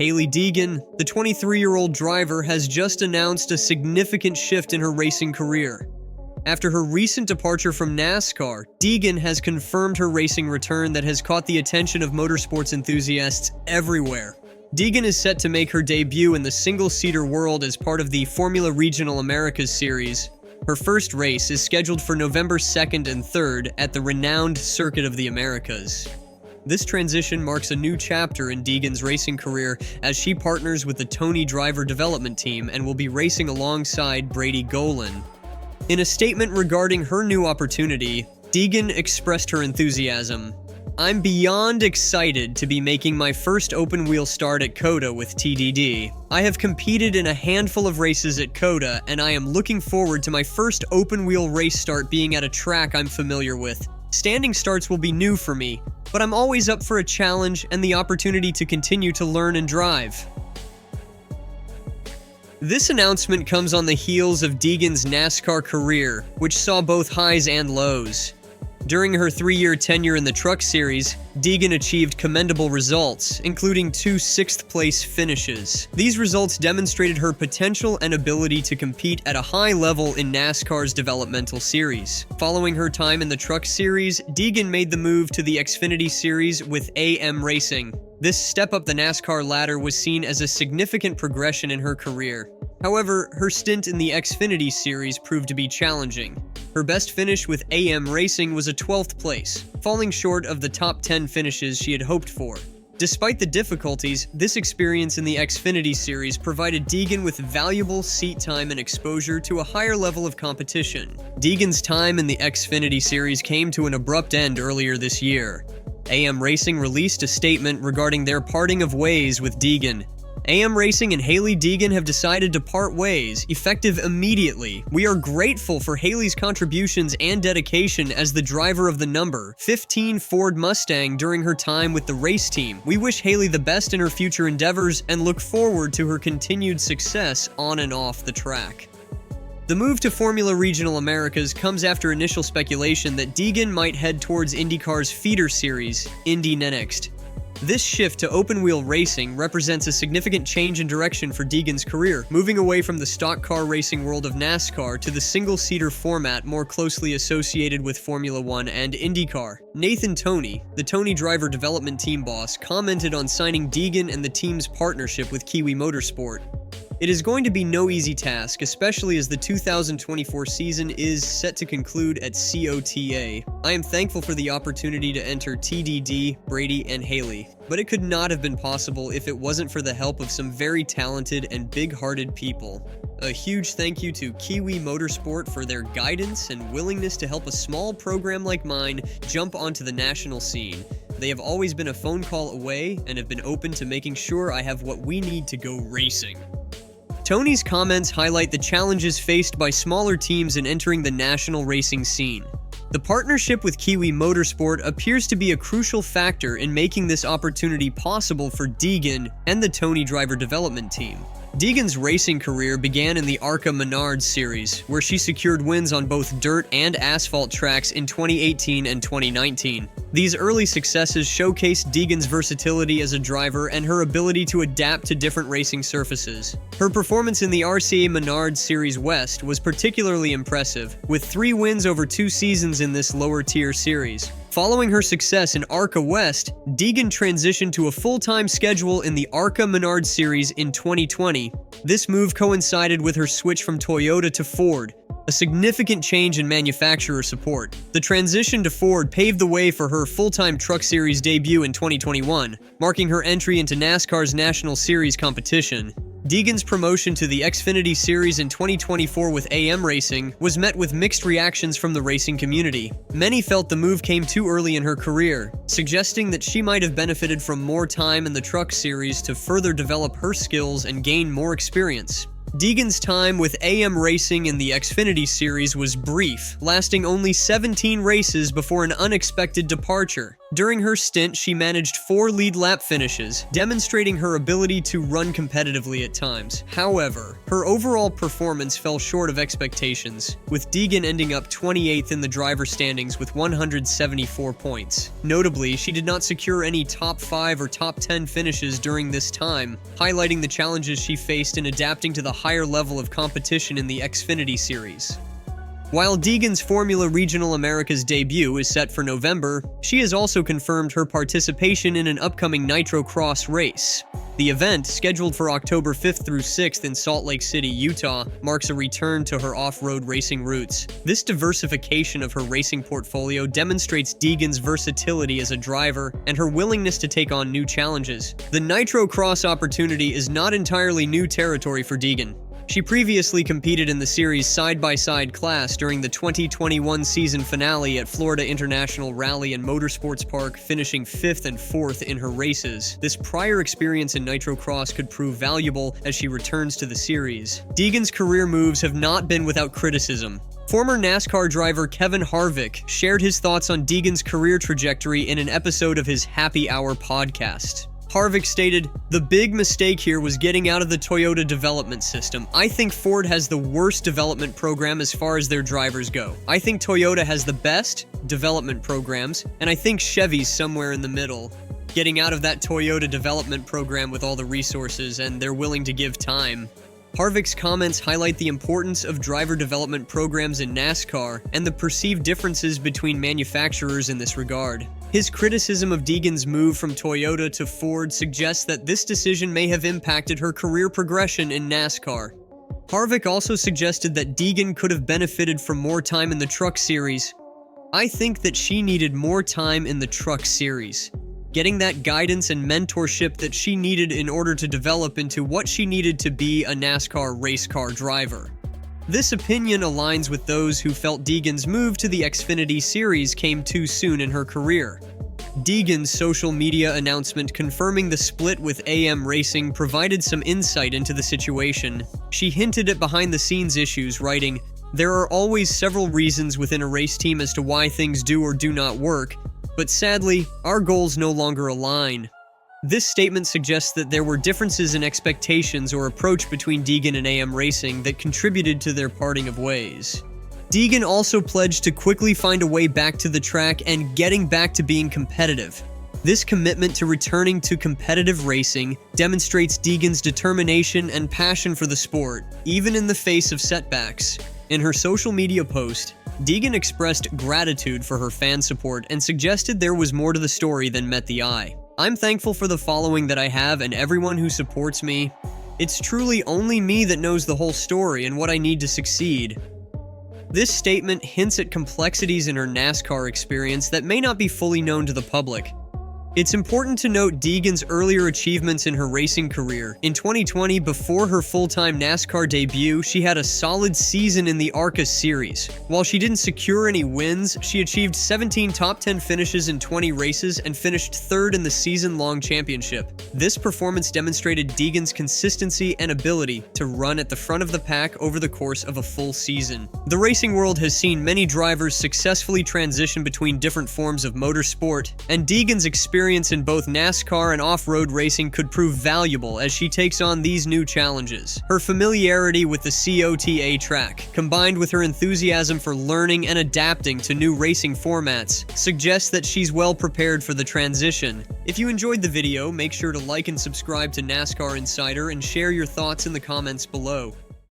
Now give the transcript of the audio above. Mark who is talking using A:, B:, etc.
A: Hailie Deegan, the 23-year-old driver, has just announced a significant shift in her racing career. After her recent departure from NASCAR, Deegan has confirmed her racing return that has caught the attention of motorsports enthusiasts everywhere. Deegan is set to make her debut in the single-seater world as part of the Formula Regional Americas series. Her first race is scheduled for November 2nd and 3rd at the renowned Circuit of the Americas. This transition marks a new chapter in Deegan's racing career as she partners with the Toney Driver Development team and will be racing alongside Brady Golan. In a statement regarding her new opportunity, Deegan expressed her enthusiasm. "I'm beyond excited to be making my first open-wheel start at COTA with TDD. I have competed in a handful of races at COTA, and I am looking forward to my first open-wheel race start being at a track I'm familiar with. Standing starts will be new for me, but I'm always up for a challenge and the opportunity to continue to learn and drive." This announcement comes on the heels of Deegan's NASCAR career, which saw both highs and lows. During her 3-year tenure in the Truck Series, Deegan achieved commendable results, including 2 sixth-place finishes. These results demonstrated her potential and ability to compete at a high level in NASCAR's developmental series. Following her time in the Truck Series, Deegan made the move to the Xfinity Series with AM Racing. This step up the NASCAR ladder was seen as a significant progression in her career. However, her stint in the Xfinity Series proved to be challenging. Her best finish with AM Racing was a 12th place, falling short of the top 10 finishes she had hoped for. Despite the difficulties, this experience in the Xfinity Series provided Deegan with valuable seat time and exposure to a higher level of competition. Deegan's time in the Xfinity Series came to an abrupt end earlier this year. AM Racing released a statement regarding their parting of ways with Deegan. AM Racing and Hailie Deegan have decided to part ways, effective immediately. We are grateful for Hailie's contributions and dedication as the driver of the number 15 Ford Mustang during her time with the race team. We wish Hailie the best in her future endeavors and look forward to her continued success on and off the track. The move to Formula Regional Americas comes after initial speculation that Deegan might head towards IndyCar's feeder series, Indy NXT. This shift to open-wheel racing represents a significant change in direction for Deegan's career, moving away from the stock car racing world of NASCAR to the single-seater format more closely associated with Formula 1 and IndyCar. Nathan Toney, the Toney Driver Development team boss, commented on signing Deegan and the team's partnership with Kiwi Motorsport. "It is going to be no easy task, especially as the 2024 season is set to conclude at COTA. I am thankful for the opportunity to enter TDD, Brady, and Hailie, but it could not have been possible if it wasn't for the help of some very talented and big-hearted people. A huge thank you to Kiwi Motorsport for their guidance and willingness to help a small program like mine jump onto the national scene. They have always been a phone call away and have been open to making sure I have what we need to go racing." Toney's comments highlight the challenges faced by smaller teams in entering the national racing scene. The partnership with Kiwi Motorsport appears to be a crucial factor in making this opportunity possible for Deegan and the Toney Driver Development team. Deegan's racing career began in the ARCA Menards series, where she secured wins on both dirt and asphalt tracks in 2018 and 2019. These early successes showcased Deegan's versatility as a driver and her ability to adapt to different racing surfaces. Her performance in the RCA Menards Series West was particularly impressive, with 3 wins over 2 seasons in this lower-tier series. Following her success in ARCA West, Deegan transitioned to a full-time schedule in the ARCA Menards Series in 2020. This move coincided with her switch from Toyota to Ford, a significant change in manufacturer support. The transition to Ford paved the way for her full-time Truck Series debut in 2021, marking her entry into NASCAR's National Series competition. Deegan's promotion to the Xfinity Series in 2024 with AM Racing was met with mixed reactions from the racing community. Many felt the move came too early in her career, suggesting that she might have benefited from more time in the Truck Series to further develop her skills and gain more experience. Deegan's time with AM Racing in the Xfinity Series was brief, lasting only 17 races before an unexpected departure. During her stint, she managed 4 lead lap finishes, demonstrating her ability to run competitively at times. However, her overall performance fell short of expectations, with Deegan ending up 28th in the driver standings with 174 points. Notably, she did not secure any top 5 or top 10 finishes during this time, highlighting the challenges she faced in adapting to the higher level of competition in the Xfinity Series. While Deegan's Formula Regional Americas debut is set for November, she has also confirmed her participation in an upcoming Nitro Cross race. The event, scheduled for October 5th through 6th in Salt Lake City, Utah, marks a return to her off-road racing roots. This diversification of her racing portfolio demonstrates Deegan's versatility as a driver and her willingness to take on new challenges. The Nitro Cross opportunity is not entirely new territory for Deegan. She previously competed in the series side-by-side class during the 2021 season finale at Florida International Rally and Motorsports Park, finishing 5th and 4th in her races. This prior experience in Nitro Cross could prove valuable as she returns to the series. Deegan's career moves have not been without criticism. Former NASCAR driver Kevin Harvick shared his thoughts on Deegan's career trajectory in an episode of his Happy Hour podcast. Harvick stated, "The big mistake here was getting out of the Toyota development system. I think Ford has the worst development program as far as their drivers go. I think Toyota has the best development programs, and I think Chevy's somewhere in the middle. Getting out of that Toyota development program with all the resources, and they're willing to give time." Harvick's comments highlight the importance of driver development programs in NASCAR and the perceived differences between manufacturers in this regard. His criticism of Deegan's move from Toyota to Ford suggests that this decision may have impacted her career progression in NASCAR. Harvick also suggested that Deegan could have benefited from more time in the Truck Series. "I think that she needed more time in the Truck Series, getting that guidance and mentorship that she needed in order to develop into what she needed to be a NASCAR race car driver." This opinion aligns with those who felt Deegan's move to the Xfinity Series came too soon in her career. Deegan's social media announcement confirming the split with AM Racing provided some insight into the situation. She hinted at behind-the-scenes issues, writing, "There are always several reasons within a race team as to why things do or do not work, but sadly, our goals no longer align." This statement suggests that there were differences in expectations or approach between Deegan and AM Racing that contributed to their parting of ways. Deegan also pledged to quickly find a way back to the track and getting back to being competitive. This commitment to returning to competitive racing demonstrates Deegan's determination and passion for the sport, even in the face of setbacks. In her social media post, Deegan expressed gratitude for her fan support and suggested there was more to the story than met the eye. "I'm thankful for the following that I have and everyone who supports me. It's truly only me that knows the whole story and what I need to succeed." This statement hints at complexities in her NASCAR experience that may not be fully known to the public. It's important to note Deegan's earlier achievements in her racing career. In 2020, before her full-time NASCAR debut, she had a solid season in the ARCA Series. While she didn't secure any wins, she achieved 17 top 10 finishes in 20 races and finished 3rd in the season-long championship. This performance demonstrated Deegan's consistency and ability to run at the front of the pack over the course of a full season. The racing world has seen many drivers successfully transition between different forms of motorsport, and Deegan's experience in both NASCAR and off-road racing could prove valuable as she takes on these new challenges. Her familiarity with the COTA track, combined with her enthusiasm for learning and adapting to new racing formats, suggests that she's well prepared for the transition. If you enjoyed the video, make sure to like and subscribe to NASCAR Insider and share your thoughts in the comments below.